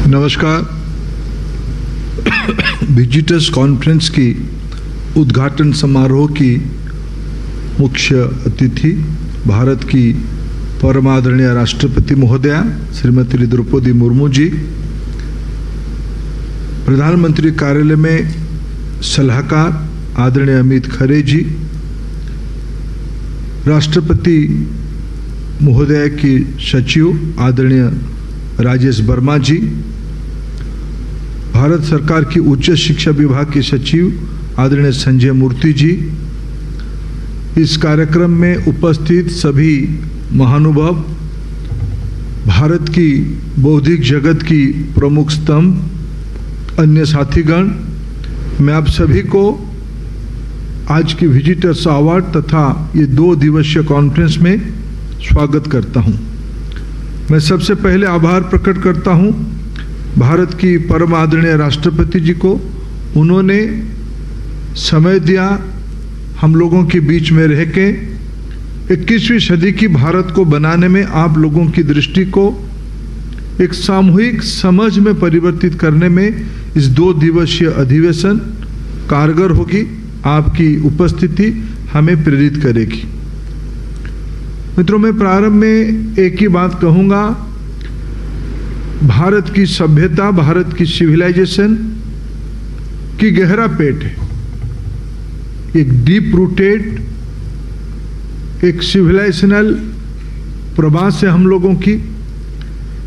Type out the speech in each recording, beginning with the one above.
नमस्कार। Visitors conference की उद्घाटन समारोह की मुख्य अतिथि भारत की परम आदरणीय राष्ट्रपति महोदया श्रीमती द्रौपदी मुर्मू जी, प्रधानमंत्री कार्यालय में सलाहकार आदरणीय अमित खरे जी, राष्ट्रपति महोदय की सचिव आदरणीय राजेश वर्मा जी, भारत सरकार की उच्च शिक्षा विभाग के सचिव आदरणीय संजय मूर्ति जी, इस कार्यक्रम में उपस्थित सभी महानुभाव, भारत की बौद्धिक जगत की प्रमुख स्तंभ, अन्य साथीगण, मैं आप सभी को आज की विजिटर्स अवार्ड तथा ये 2 दिवसीय कॉन्फ्रेंस में स्वागत करता हूं। मैं सबसे पहले आभार प्रकट करता हूं भारत की परम आदरणीय राष्ट्रपति जी को। उन्होंने समय दिया हम लोगों के बीच में रह के 21वीं सदी की भारत को बनाने में आप लोगों की दृष्टि को एक सामूहिक समझ में परिवर्तित करने में इस 2 दिवसीय अधिवेशन कारगर होगी। आपकी उपस्थिति हमें प्रेरित करेगी। मित्रों, मैं प्रारंभ में एक ही बात कहूंगा, भारत की सभ्यता, भारत की सिविलाइजेशन की गहरा पेट है, एक डीप रूटेड एक सिविलाइजेशनल प्रवास है हम लोगों की।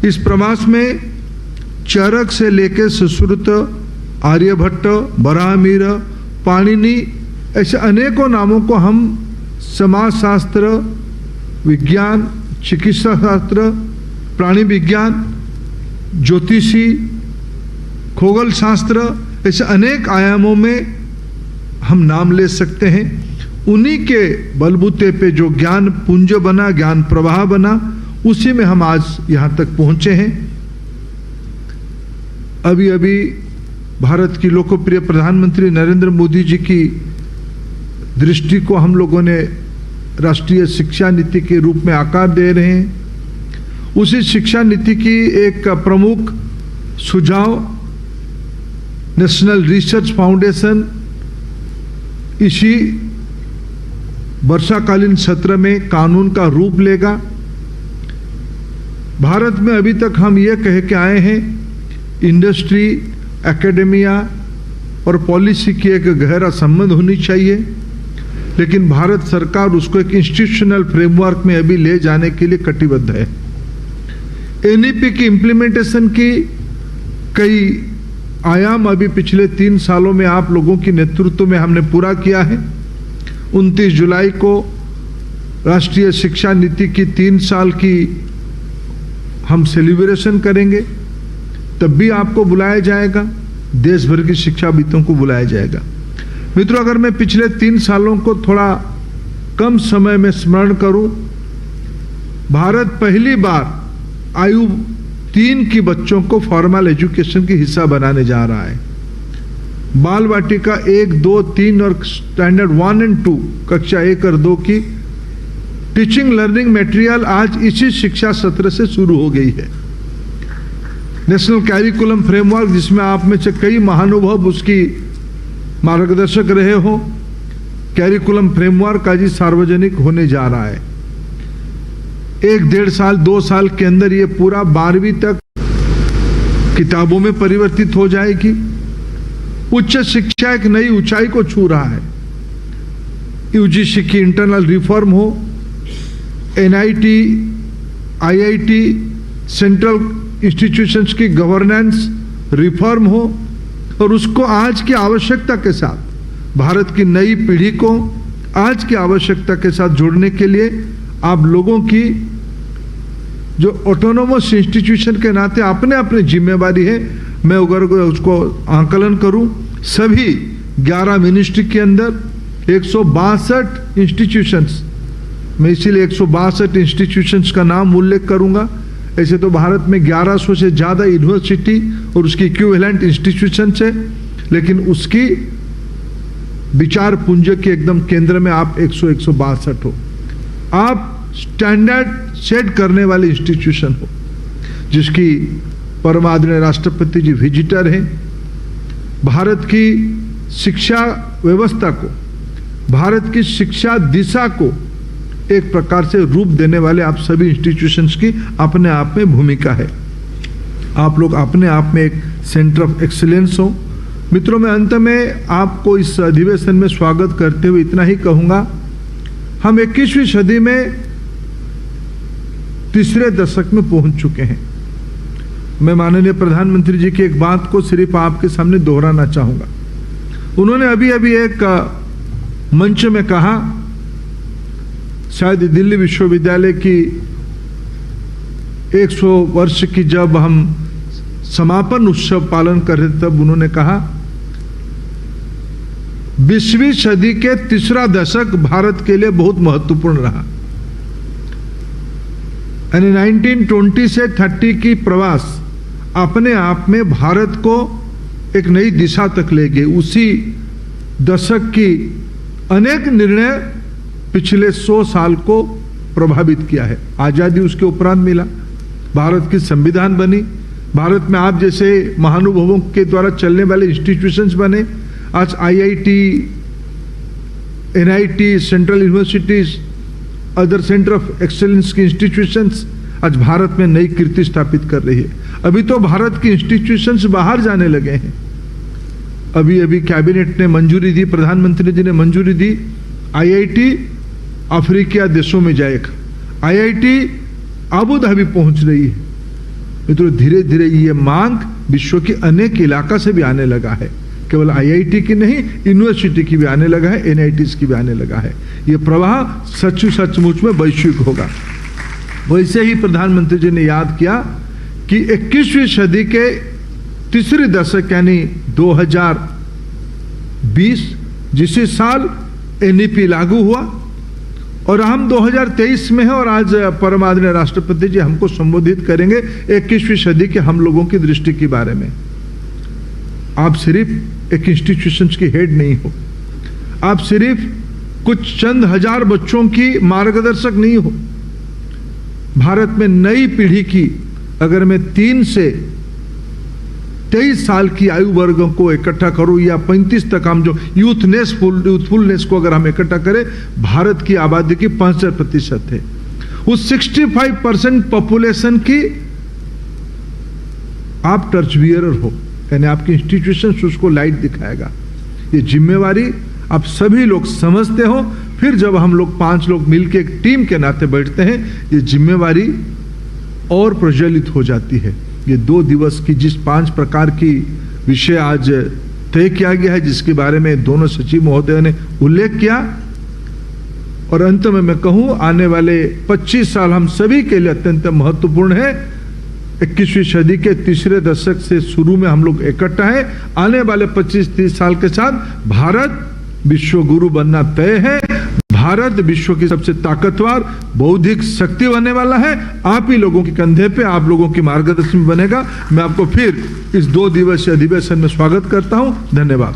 इस प्रवास में चरक से लेकर सुश्रुत, आर्यभट्ट, बराहमीर, पाणिनि, ऐसे अनेकों नामों को हम समाजशास्त्र, विज्ञान, चिकित्सा शास्त्र, प्राणी विज्ञान, ज्योतिषी, खगोल शास्त्र, ऐसे अनेक आयामों में हम नाम ले सकते हैं। उन्हीं के बलबूते पे जो ज्ञान पुंज बना, ज्ञान प्रवाह बना, उसी में हम आज यहां तक पहुंचे हैं। अभी अभी भारत की लोकप्रिय प्रधानमंत्री नरेंद्र मोदी जी की दृष्टि को हम लोगों ने राष्ट्रीय शिक्षा नीति के रूप में आकार दे रहे हैं। उसी शिक्षा नीति की एक प्रमुख सुझाव नेशनल रिसर्च फाउंडेशन इसी वर्षाकालीन सत्र में कानून का रूप लेगा। भारत में अभी तक हम ये कह के आए हैं, इंडस्ट्री, एकेडेमिया और पॉलिसी की एक गहरा संबंध होनी चाहिए, लेकिन भारत सरकार उसको एक इंस्टीट्यूशनल फ्रेमवर्क में अभी ले जाने के लिए कटिबद्ध है। एनईपी की इम्प्लीमेंटेशन की कई आयाम अभी पिछले 3 सालों में आप लोगों की नेतृत्व में हमने पूरा किया है। 29 जुलाई को राष्ट्रीय शिक्षा नीति की 3 साल की हम सेलिब्रेशन करेंगे, तब भी आपको बुलाया जाएगा, देश भर की शिक्षाविदों को बुलाया जाएगा। मित्रों, अगर मैं पिछले 3 सालों को थोड़ा कम समय में स्मरण करूं, भारत पहली बार आयु 3 की बच्चों को फॉर्मल एजुकेशन की हिस्सा बनाने जा रहा है। बाल वाटिका 1, 2, 3 और स्टैंडर्ड 1 और 2, कक्षा 1 और 2 की टीचिंग लर्निंग मटेरियल आज इसी शिक्षा सत्र से शुरू हो गई है। नेशनल कैरिकुलम फ्रेमवर्क, जिसमें आप में से कई महानुभाव उसकी मार्गदर्शक रहे हो, कैरिकुलम फ्रेमवर्क आज सार्वजनिक होने जा रहा है। 1-1.5 साल 2 साल के अंदर ये पूरा 12वीं तक किताबों में परिवर्तित हो जाएगी। उच्च शिक्षा एक नई ऊंचाई को छू रहा है। यूजीसी की इंटरनल रिफॉर्म हो, एनआईटी, आईआईटी, सेंट्रल इंस्टीट्यूशंस की गवर्नेंस रिफॉर्म हो, और उसको आज की आवश्यकता के साथ, भारत की नई पीढ़ी को आज की आवश्यकता के साथ जोड़ने के लिए आप लोगों की जो ऑटोनोमस इंस्टीट्यूशन के नाते अपने अपने जिम्मेवारी है, मैं अगर उसको आंकलन करूं, सभी 11 मिनिस्ट्री के अंदर 162 इंस्टीट्यूशंस, मैं इसीलिए 162 इंस्टीट्यूशंस का नाम उल्लेख करूंगा। ऐसे तो भारत में 1100 से ज़्यादा यूनिवर्सिटी और उसकी इक्विवेलेंट इंस्टीट्यूशन है, लेकिन उसकी विचार पुंज के एकदम केंद्र में आप 162 हो। आप स्टैंडर्ड सेट करने वाले इंस्टीट्यूशन हो, जिसकी परम आदरणीय राष्ट्रपति जी विजिटर हैं। भारत की शिक्षा व्यवस्था को, भारत की शिक्षा दिशा को एक प्रकार से रूप देने वाले आप सभी इंस्टीट्यूशंस की अपने आप में भूमिका है। आप लोग अपने आप में एक सेंटर ऑफ एक्सीलेंस हो। मित्रों, मैं अंत में आपको इस अधिवेशन में स्वागत करते हुए इतना ही कहूंगा, हम 21वीं सदी में तीसरे दशक में पहुंच चुके हैं। मैं माननीय प्रधानमंत्री जी की एक बात को सिर्फ आपके सामने दोहराना चाहूंगा। उन्होंने अभी अभी एक मंच में कहा, शायद दिल्ली विश्वविद्यालय की 100 वर्ष की जब हम समापन उत्सव पालन कर रहे तब उन्होंने कहा 20वीं सदी के तीसरा दशक भारत के लिए बहुत महत्वपूर्ण रहा। यानी 1920 से 30 की प्रवास अपने आप में भारत को एक नई दिशा तक ले गए। उसी दशक की अनेक निर्णय पिछले 100 साल को प्रभावित किया है। आजादी उसके उपरांत मिला, भारत की संविधान बनी, भारत में आप जैसे महानुभावों के द्वारा चलने वाले इंस्टीट्यूशंस बने। आज IIT, NIT, central universities, other centre of excellence की इंस्टीट्यूशंस आज भारत में नई कीर्ति स्थापित कर रही है। अभी तो भारत की इंस्टीट्यूशंस बाहर जाने लगे हैं। अभी अभी कैबिनेट ने मंजूरी दी, प्रधानमंत्री जी ने मंजूरी दी, IIT अफ्रीका देशों में जाएगा। IIT अबू धाबी पहुंच रही है। मित्रों, धीरे धीरे ये मांग विश्व के अनेक इलाका से भी आने लगा है। केवल IIT की नहीं, यूनिवर्सिटी की भी आने लगा है, NITs की भी आने लगा है। ये प्रवाह सचमुच में वैश्विक होगा। वैसे ही प्रधानमंत्री जी ने याद किया कि 21वीं सदी के तीसरे दशक यानी 2020 जिस साल NEP लागू हुआ और हम 2023 में हैं और आज परम आदरणीय राष्ट्रपति जी हमको संबोधित करेंगे 21वीं सदी के हम लोगों की दृष्टि के बारे में। आप सिर्फ एक इंस्टीट्यूशंस की हेड नहीं हो, आप सिर्फ कुछ चंद हजार बच्चों की मार्गदर्शक नहीं हो। भारत में नई पीढ़ी की अगर मैं 3 से 23 साल की आयु वर्गों को इकट्ठा करूं या 35 तक हम जो यूथफुलनेस को अगर हम इकट्ठा करें, भारत की आबादी की 65% है। उस 65% पॉपुलेशन की आप टर्च बियरर हो, यानी आपकी इंस्टीट्यूशन उसको लाइट दिखाएगा। ये जिम्मेवारी आप सभी लोग समझते हो। फिर जब हम लोग 5 लोग मिलकर एक टीम के नाते बैठते हैं, ये जिम्मेवारी और प्रज्वलित हो जाती है। ये 2 दिवस की जिस 5 प्रकार की विषय आज तय किया गया है, जिसके बारे में दोनों सचिव महोदय ने उल्लेख किया, और अंत में मैं कहूं आने वाले 25 साल हम सभी के लिए अत्यंत महत्वपूर्ण है। 21वीं सदी के तीसरे दशक से शुरू में हम लोग इकट्ठा है। आने वाले 25-30 साल के साथ भारत विश्व गुरु बनना तय है। भारत विश्व की सबसे ताकतवर बौद्धिक शक्ति बनने वाला है। आप ही लोगों के कंधे पे, आप लोगों की मार्गदर्शन बनेगा। मैं आपको फिर इस 2 दिवसीय अधिवेशन में स्वागत करता हूं। धन्यवाद।